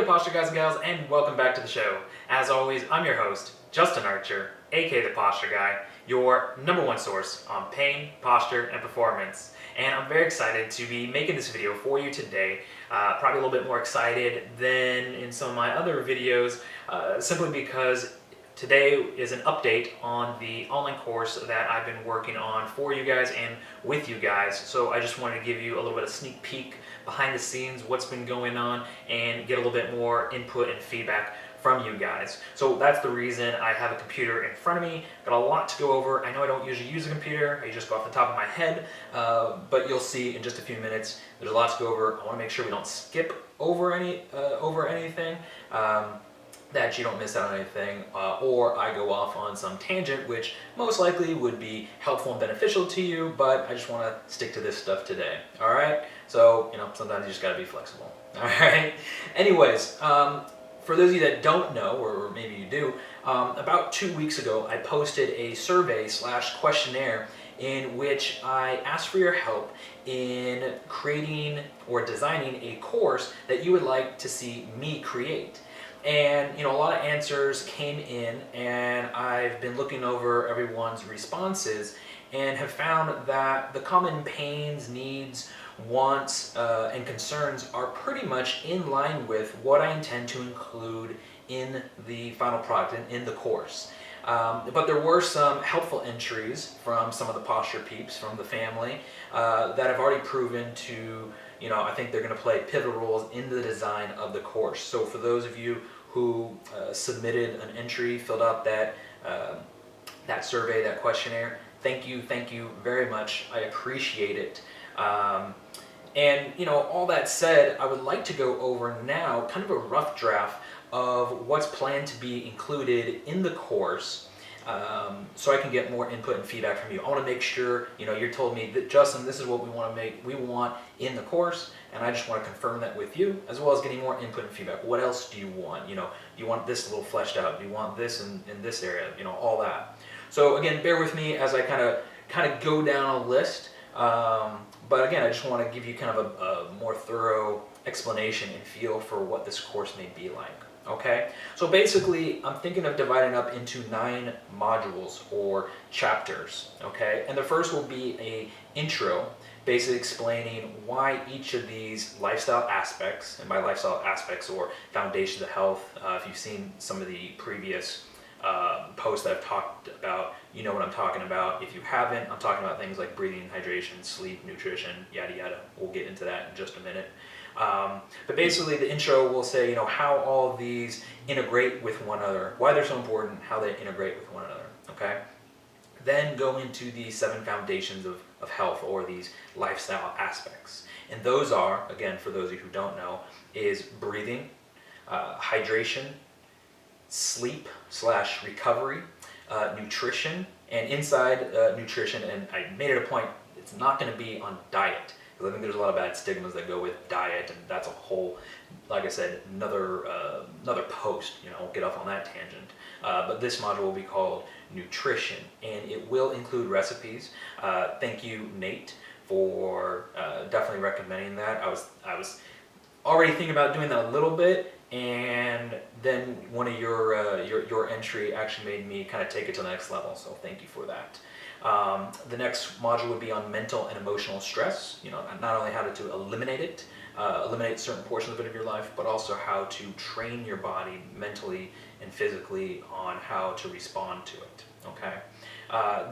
there, posture guys and gals, and welcome back to the show. As always, I'm your host, Justin Archer, aka the Posture Guy, your #1 source on pain, posture, and performance. And I'm very excited to be making this video for you today. Probably a little bit more excited than in some of my other videos, simply because today is an update on the online course that I've been working on for you guys and with you guys. So I just wanted to give you a little bit of sneak peek behind the scenes, what's been going on, and get a little bit more input and feedback from you guys. So that's the reason I have a computer in front of me. Got a lot to go over. I know I don't usually use a computer. I just go off the top of my head, but you'll see in just a few minutes, there's a lot to go over. I want to make sure we don't skip over anything. That you don't miss out on anything, or I go off on some tangent, which most likely would be helpful and beneficial to you, but I just want to stick to this stuff today. All right? So, sometimes you just got to be flexible. All right? Anyways, for those of you that don't know, or maybe you do, about 2 weeks ago, I posted a survey/questionnaire in which I asked for your help in creating or designing a course that you would like to see me create. And a lot of answers came in, and I've been looking over everyone's responses and have found that the common pains, needs, wants, and concerns are pretty much in line with what I intend to include in the final product, in the course. But there were some helpful entries from some of the posture peeps from the family that have already proven to, I think they're going to play pivotal roles in the design of the course. So for those of you who submitted an entry, filled out that survey, that questionnaire, thank you very much. I appreciate it. And all that said, I would like to go over now kind of a rough draft of what's planned to be included in the course, so I can get more input and feedback from you. I want to make sure you're told me that, Justin, this is what we want in the course, and I just want to confirm that with you, as well as getting more input and feedback. What else do you want? Do you want this a little fleshed out? Do you want this in this area? All that. So again, bear with me as I kind of go down a list. But again, I just want to give you kind of a more thorough explanation and feel for what this course may be like. Okay, so basically I'm thinking of dividing up into 9 modules or chapters. Okay, and the first will be a intro, basically explaining why each of these lifestyle aspects, and by lifestyle aspects or foundations of health, if you've seen some of the previous posts that I've talked about, you know what I'm talking about. If you haven't, I'm talking about things like breathing, hydration, sleep, nutrition, yada yada. We'll get into that in just a minute. But basically the intro will say, how all of these integrate with one another, why they're so important, how they integrate with one another, okay? Then go into the 7 foundations of health, or these lifestyle aspects. And those are, again, for those of you who don't know, is breathing, hydration, sleep/recovery, nutrition, and inside nutrition, and I made it a point, it's not going to be on diet. I think there's a lot of bad stigmas that go with diet, and that's a whole, like I said, another post. I'll get off on that tangent. But this module will be called nutrition, and it will include recipes. Thank you, Nate, for definitely recommending that. I was already thinking about doing that a little bit, and then one of your entry actually made me kind of take it to the next level. So thank you for that. The next module would be on mental and emotional stress. Not only how to eliminate certain portions of your life, but also how to train your body mentally and physically on how to respond to it. Okay.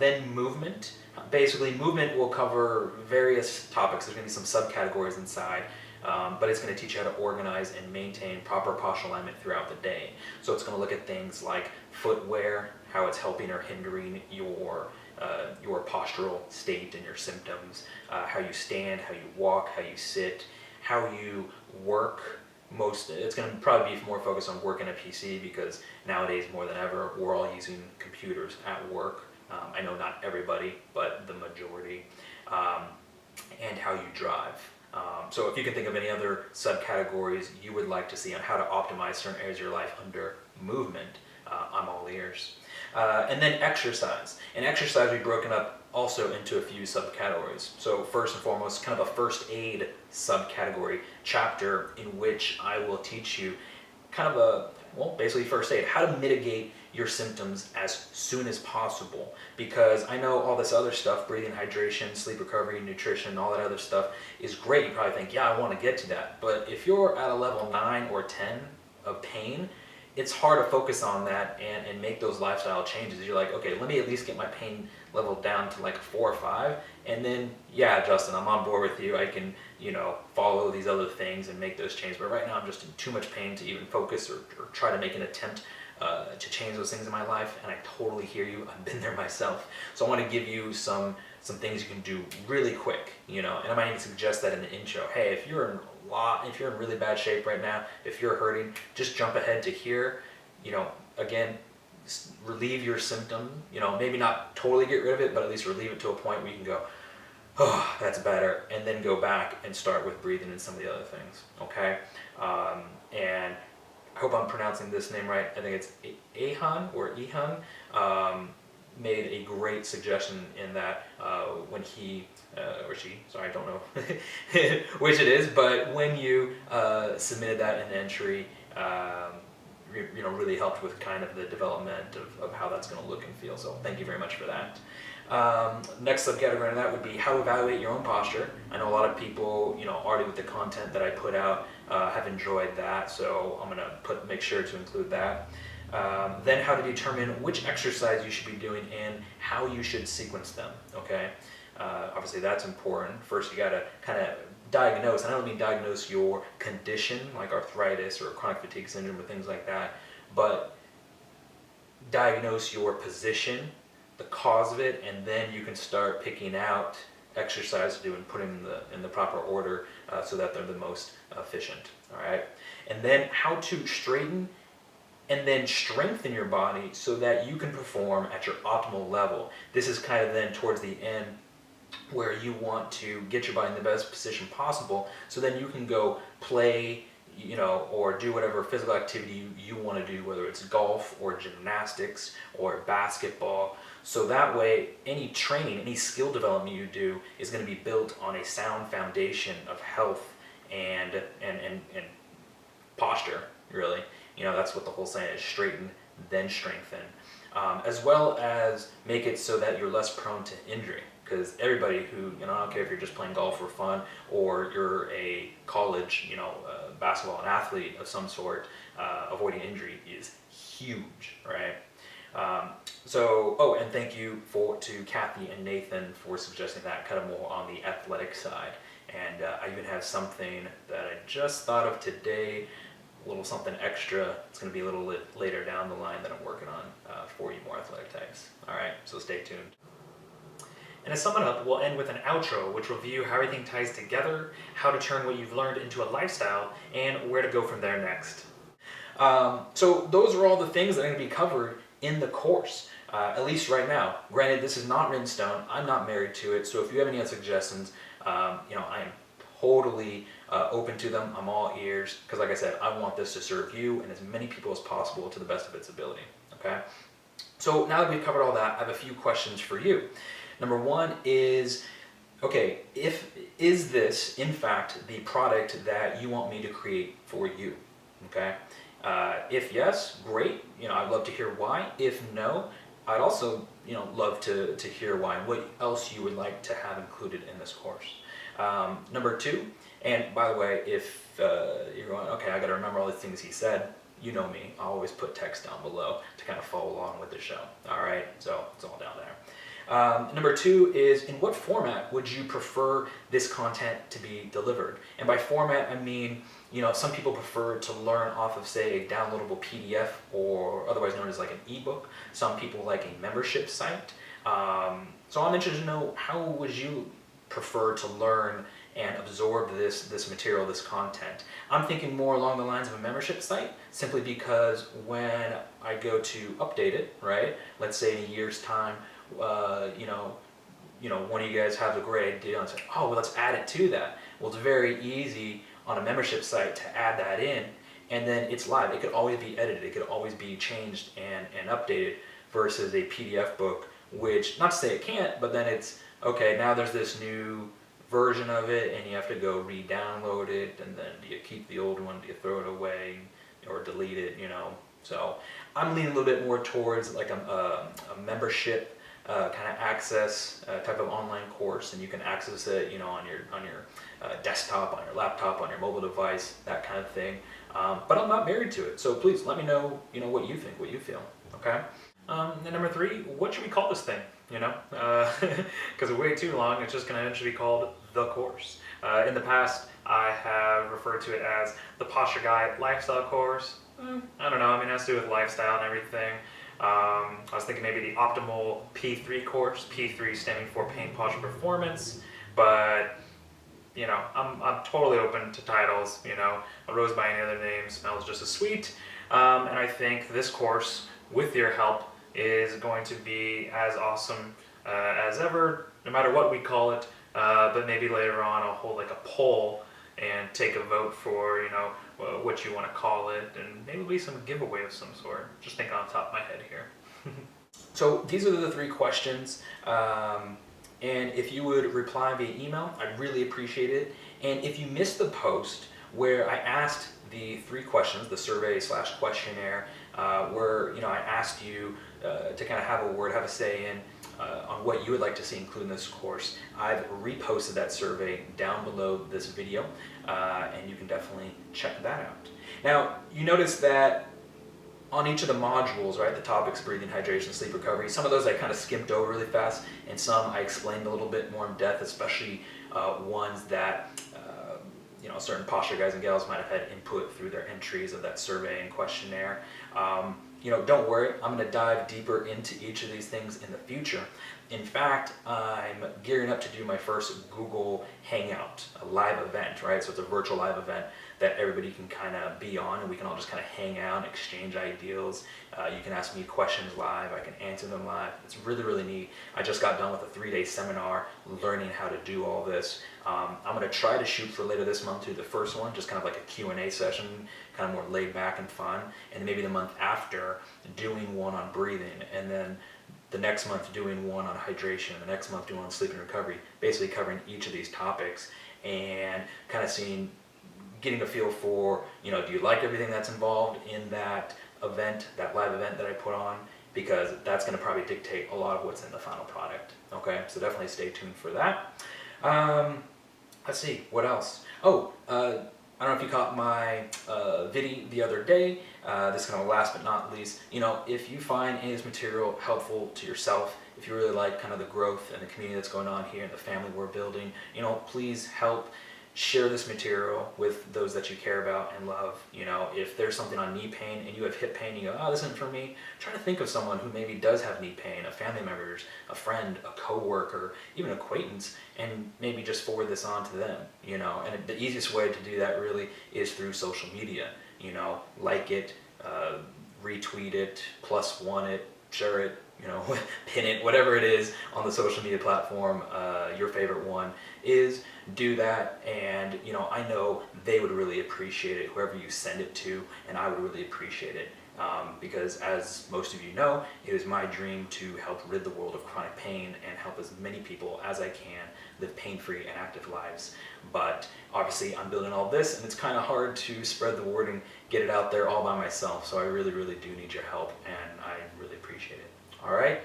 Then movement. Basically, movement will cover various topics. There's going to be some subcategories inside. But it's going to teach you how to organize and maintain proper posture alignment throughout the day. So it's going to look at things like footwear, how it's helping or hindering your postural state and your symptoms, how you stand, how you walk, how you sit, how you work. It's going to probably be more focused on working a PC, because nowadays more than ever we're all using computers at work. I know not everybody, but the majority, and how you drive. So if you can think of any other subcategories you would like to see on how to optimize certain areas of your life under movement, I'm all ears. And then exercise. And exercise will be broken up also into a few subcategories. So first and foremost, kind of a first aid subcategory chapter in which I will teach you kind of a, well, basically first aid, how to mitigate your symptoms as soon as possible. Because I know all this other stuff, breathing, hydration, sleep recovery, nutrition, all that other stuff is great. You probably think, yeah, I want to get to that. But if you're at a level 9 or 10 of pain, it's hard to focus on that and make those lifestyle changes. You're like, okay, let me at least get my pain level down to like 4 or 5, and then, yeah, Justin, I'm on board with you. I can, follow these other things and make those changes. But right now I'm just in too much pain to even focus or try to make an attempt to change those things in my life. And I totally hear you. I've been there myself. So I want to give you some things you can do really quick, and I might even suggest that in the intro. Hey, if you're in really bad shape right now, if you're hurting, just jump ahead to here. Again, relieve your symptom. Maybe not totally get rid of it, but at least relieve it to a point where you can go, oh, that's better, and then go back and start with breathing and some of the other things. Okay, and I hope I'm pronouncing this name right. I think it's Ihan. Made a great suggestion in that when he or she, sorry, I don't know which it is, but when you submitted that in the entry, really helped with kind of the development of how that's going to look and feel. So thank you very much for that. Next subcategory in that would be how to evaluate your own posture. I know a lot of people, already with the content that I put out, have enjoyed that, so I'm going to make sure to include that. Then how to determine which exercise you should be doing and how you should sequence them, okay? Obviously that's important. First you gotta kind of diagnose, and I don't mean diagnose your condition like arthritis or chronic fatigue syndrome or things like that, but diagnose your position, the cause of it, and then you can start picking out exercise to do and put them in the proper order so that they're the most efficient, all right? And then how to straighten and then strengthen your body so that you can perform at your optimal level. This is kind of then towards the end where you want to get your body in the best position possible so then you can go play, or do whatever physical activity you want to do, whether it's golf or gymnastics or basketball. So that way, any training, any skill development you do is going to be built on a sound foundation of health and posture, really. That's what the whole saying is, straighten, then strengthen. As well as make it so that you're less prone to injury. Because everybody who, I don't care if you're just playing golf for fun or you're a college, basketball and athlete of some sort, avoiding injury is huge, right? And thank you to Kathy and Nathan for suggesting that, kind of more on the athletic side. And I even have something that I just thought of today, a little something extra. It's going to be a little later down the line that I'm working on for you more athletic types. All right, so stay tuned. And to sum it up, we'll end with an outro, which will review how everything ties together, how to turn what you've learned into a lifestyle, and where to go from there next. So those are all the things that are going to be covered in the course, at least right now. Granted, this is not written in stone. I'm not married to it, so if you have any other suggestions, I am totally open to them. I'm all ears, because like I said, I want this to serve you and as many people as possible to the best of its ability, okay? So now that we've covered all that, I have a few questions for you. Number one is, okay, is this in fact the product that you want me to create for you, okay? If yes, great, I'd love to hear why. If no, I'd also, love to hear why and what else you would like to have included in this course. Number two, and by the way, if you're going, okay, I got to remember all the things he said, you know me, I'll always put text down below to kind of follow along with the show. All right, so it's all down there. Number two is, in what format would you prefer this content to be delivered? And by format, I mean, some people prefer to learn off of, say, a downloadable PDF or otherwise known as like an ebook. Some people like a membership site. So I'm interested to know, how would you prefer to learn and absorb this material, this content? I'm thinking more along the lines of a membership site, simply because when I go to update it, right, let's say in a year's time, one of you guys have a great idea and say, oh, well, let's add it to that. Well, it's very easy on a membership site to add that in, and then it's live. It could always be edited. It could always be changed and updated, versus a PDF book, which, not to say it can't, but then it's, okay, now there's this new version of it and you have to go re-download it, and then do you keep the old one, do you throw it away, or delete it, you know. So I'm leaning a little bit more towards like a membership kind of access type of online course, and you can access it, you know, on your desktop, on your laptop, on your mobile device, that kind of thing. But I'm not married to it, so please let me know, you know, what you think, what you feel. Okay. And number 3, what should we call this thing? You know, because way too long, it's just going to eventually be called the course. In the past, I have referred to it as the Posture Guy Lifestyle Course. I don't know. I mean, it has to do with lifestyle and everything. I was thinking maybe the optimal P3 course, P3 standing for Pain Posture Performance, but you know, I'm totally open to titles. You know, a rose by any other name smells just as sweet, and I think this course, with your help, is going to be as awesome as ever, no matter what we call it. But maybe later on I'll hold like a poll and take a vote for, you know, what you want to call it, and maybe be some giveaway of some sort. Just think on top of my head here. So these are the 3 questions, and if you would reply via email, I'd really appreciate it. And if you missed the post where I asked the 3 questions, the survey/questionnaire, where, you know, I asked you to kind of have a word, have a say in on what you would like to see included in this course, I've reposted that survey down below this video, and you can definitely check that out. Now, you notice that on each of the modules, right, the topics, breathing, hydration, sleep recovery, some of those I kind of skimmed over really fast, and some I explained a little bit more in depth, especially ones that you know, certain posture guys and gals might have had input through their entries of that survey and questionnaire. You know, don't worry, I'm going to dive deeper into each of these things in the future. In fact, I'm gearing up to do my first Google Hangout, a live event, right? So it's a virtual live event that everybody can kind of be on, and we can all just kind of hang out and exchange ideas. You can ask me questions live, I can answer them live. It's really, really neat. I just got done with a 3-day seminar learning how to do all this. I'm going to try to shoot for later this month to the first one, just kind of like a Q&A session, kind of more laid back and fun, and maybe the month after doing one on breathing, and then the next month doing one on hydration, the next month doing one on sleep and recovery, basically covering each of these topics and kind of getting a feel for, you know, do you like everything that's involved in that event, that live event that I put on? Because that's going to probably dictate a lot of what's in the final product. Okay, so definitely stay tuned for that. Let's see, what else? Oh, I don't know if you caught my video the other day. This kind of last but not least, you know, if you find any of this material helpful to yourself, if you really like kind of the growth and the community that's going on here and the family we're building, you know, please help share this material with those that you care about and love. You know, if there's something on knee pain and you have hip pain, you go, oh, this isn't for me, try to think of someone who maybe does have knee pain, a family member, a friend, a coworker, even an acquaintance, and maybe just forward this on to them, you know. And the easiest way to do that really is through social media. You know, like it, retweet it, +1 it, share it, you know, pin it, whatever it is on the social media platform, your favorite one is, do that. And, you know, I know they would really appreciate it, whoever you send it to, and I would really appreciate it. Because as most of you know, it is my dream to help rid the world of chronic pain and help as many people as I can live pain-free and active lives. But obviously I'm building all this, and it's kind of hard to spread the word and get it out there all by myself. So I really, really do need your help, and I really appreciate it. All right.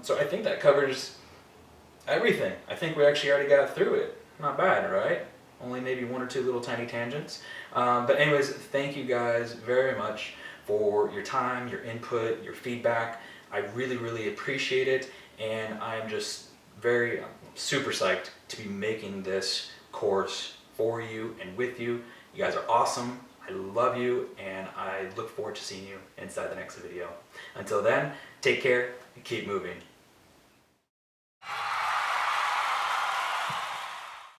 So I think that covers everything. I think we actually already got through it. Not bad, right? Only maybe 1 or 2 little tiny tangents. But anyways, thank you guys very much for your time, your input, your feedback. I really, really appreciate it. And I'm just super psyched to be making this course for you and with you. You guys are awesome. I love you, and I look forward to seeing you inside the next video. Until then, take care and keep moving.